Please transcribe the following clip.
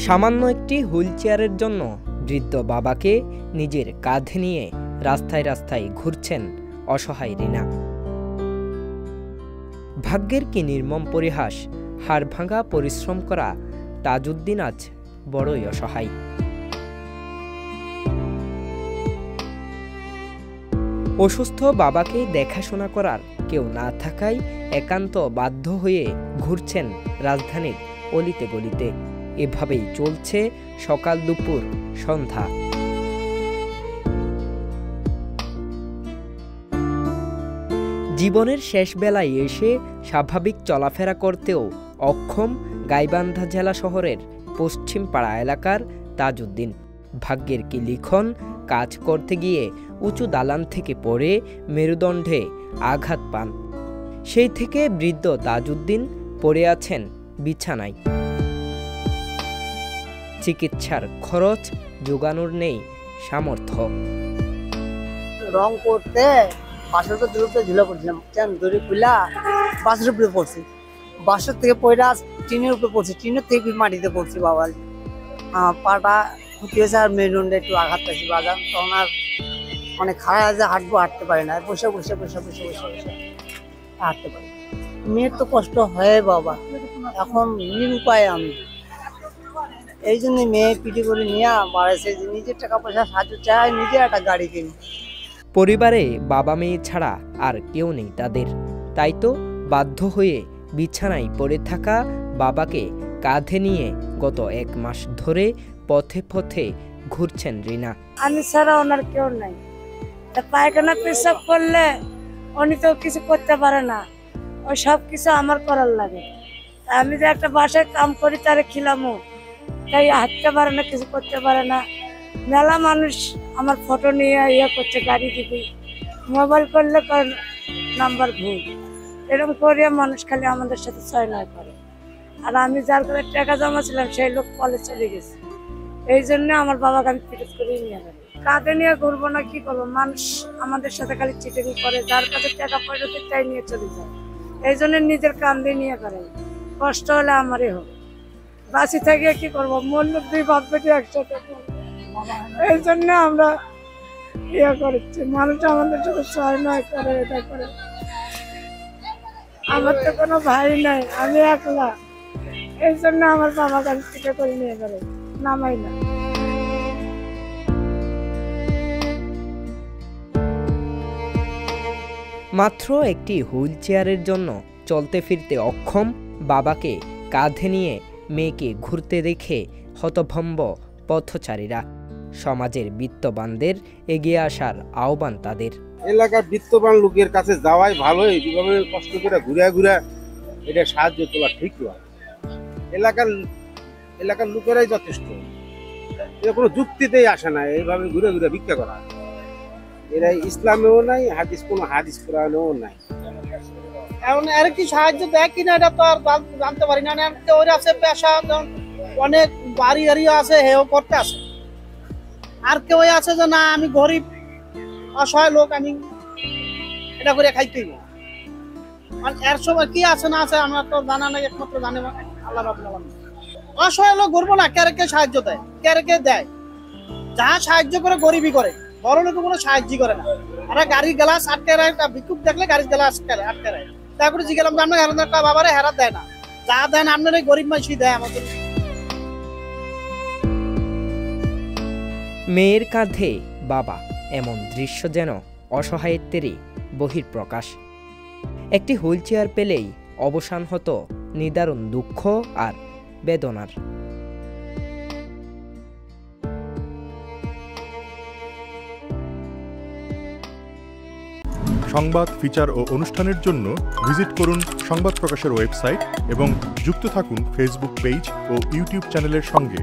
সামান্য একটি হুইল চেয়ারের জন্য বৃদ্ধ বাবাকে নিজের কাঁধে নিয়ে রাস্তায় রাস্তায় ঘুরছেন অসহায় রিনা। ভাগ্যের কি নির্মম পরিহাস, হাড়ভাঙা পরিশ্রম করা তাজউদ্দিন আজ বড়ই অসহায়। অসুস্থ বাবাকে দেখাশোনা করার কেউ না থাকায় একান্ত বাধ্য হয়ে ঘুরছেন রাজধানীর অলিতে গলিতে। এভাবেই চলছে সকাল দুপুর সন্ধ্যা। জীবনের শেষ বেলায় এসে স্বাভাবিক চলাফেরা করতেও অক্ষম গাইবান্ধা জেলা শহরের পশ্চিম পাড়া এলাকার তাজউদ্দিন। ভাগ্যের কি লিখন, কাজ করতে গিয়ে উঁচু দালান থেকে পড়ে মেরুদণ্ডে আঘাত পান। সেই থেকে বৃদ্ধ তাজউদ্দিন পড়ে আছেন বিছানায়। চিকিৎসার খরচ জোগানোর নেই সামর্থ্য। রং করতে বাসের উপরে ঝুলে পড়ছিলাম, দড়ি খুলা বাসের উপরে পড়ছি, বাসের থেকে পয়লা টিনের উপরে পড়ছি, টিনের থেকে মাটিতে পড়ছি। বাবার পাটা ক্ষতি হয়েছে আর মেরুদণ্ডে একটু আঘাত পাইছি বাজার। তখন আর অনেক খারাপ আছে, হাঁটবো, হাঁটতে পারি না, বসে বসে বসে বসে বসে বসে হাঁটতে পারি। মেয়ের তো কষ্ট হয় বাবা, এখন নিরুপায় আমি। এই জন্য মেয়ে পিটি করে নিয়ে বাড়াইছে যে নিজের টাকা পয়সা সাহায্য চায়, নিজে একটা গাড়ি কিনি। পরিবারে বাবা মেয়ে ছাড়া আর কেউ নেই তাদের, তাই তো বাধ্য হয়ে বিছানায় পড়ে থাকা বাবাকে কাঁধে নিয়ে গত 1 মাস ধরে পথে পথে ঘুরছেন রিনা। আমি ছাড়া ওনার কেউ নাই। পায়খানা পেশাব করলে উনি তো কিছু করতে পারে না, ওই সব কিছু আমার করার লাগে। আমি যে একটা বাসায় কাম করি তারে খিলামো, তাই হাঁটতে পারে না, কিছু করতে পারে না। মেলা মানুষ আমার ফটো নিয়ে ইয়ে করছে, গাড়ি দিবি, মোবাইল করলে নাম্বার ভুল, এরকম করে মানুষ খালি আমাদের সাথে ছয়-নয় করে। আর আমি যার করে টাকা জমা ছিলাম সেই লোক কলেজ চলে গেছে। এই জন্য আমার বাবাকে আমি ফিরত করে নিয়ে গেলাম। কাঁধে নিয়ে ঘুরবো না, কি করবো? মানুষ আমাদের সাথে খালি চিটিং করে, যার কাছে টাকা পয়সা চাই নিয়ে চলে যায়। এই জন্য নিজের কাঁধে নিয়ে করে, কষ্ট হলে আমারই হোক, বাঁচি থেকে কি করবো? মন দুই বাপ বেটি একসাথে, এই জন্য আমরা ইয়ে করছি। মানুষ আমাদের সাথে ছয়-নয় করে, এটা করে। আমার তো কোনো ভাই নাই, আমি একলা। এই জন্য আমার বাবাকে আমি পিঠে করে নিয়ে গেলে নামাই না। মাত্র একটি হুইল চেয়ারের জন্য চলতে ফিরতে অক্ষম বাবাকে কাঁধে নিয়ে মেয়েকে ঘুরতে দেখে হতভম্ব পথচারীরা। সমাজের বিত্তবানদের এগিয়ে আসার আহ্বান তাদের। এলাকার বিত্তবান লোকের কাছে যাওয়াই ভালো, এইভাবে কষ্ট করে ঘুরে ঘুরে এটা সাহায্য তোলা ঠিক নয়। এলাকার লোকেরাই যথেষ্ট, এটা কোনো যুক্তিতেই আসে না এইভাবে ঘুরে ঘুরে ভিক্ষা করা। এরা ইসলামেও নাই, কোনো হাদিস কোরআনেও নাই। এখন আর কি সাহায্য দেয় কিনা এটা তো আর জানতে পারি না। ওর আছে পেশা, অনেক বাড়ি গাড়ি আছে, হেও করতে আছে। আর কেউ আছে যে না আমি গরিব অসহায় লোক, আমি এটা করে খাইতেই। এর সময় কি আছে না আছে আমরা তো জানা নাই, একমাত্র জানে আল্লাহ রাব্বুল আলামিন। অসহায় লোক ঘুরবো না, কে সাহায্য দেয়, কে দেয়? যা সাহায্য করে গরিবই করে, বড় লোক কোনো সাহায্যই করে না। এরা গাড়ির গ্লাস আটকে রায়, ভিক্ষুক দেখলে গাড়ির গ্লাস আটকে রায়। তারপরে জিজ্ঞাসা আমরা হেরানোর বাবারে হেরা দেয় না, যা দেন আপনার এই গরিব মানুষই দেয় আমাদের। মেয়ের কাঁধে বাবা, এমন দৃশ্য যেন অসহায়ত্বেরই বহিঃপ্রকাশ। একটি হুইল চেয়ার পেলেই অবসান হতো নিদারুণ দুঃখ আর বেদনার। সংবাদ, ফিচার ও অনুষ্ঠানের জন্য ভিজিট করুন সংবাদ প্রকাশের ওয়েবসাইট এবং যুক্ত থাকুন ফেসবুক পেজ ও ইউটিউব চ্যানেলের সঙ্গে।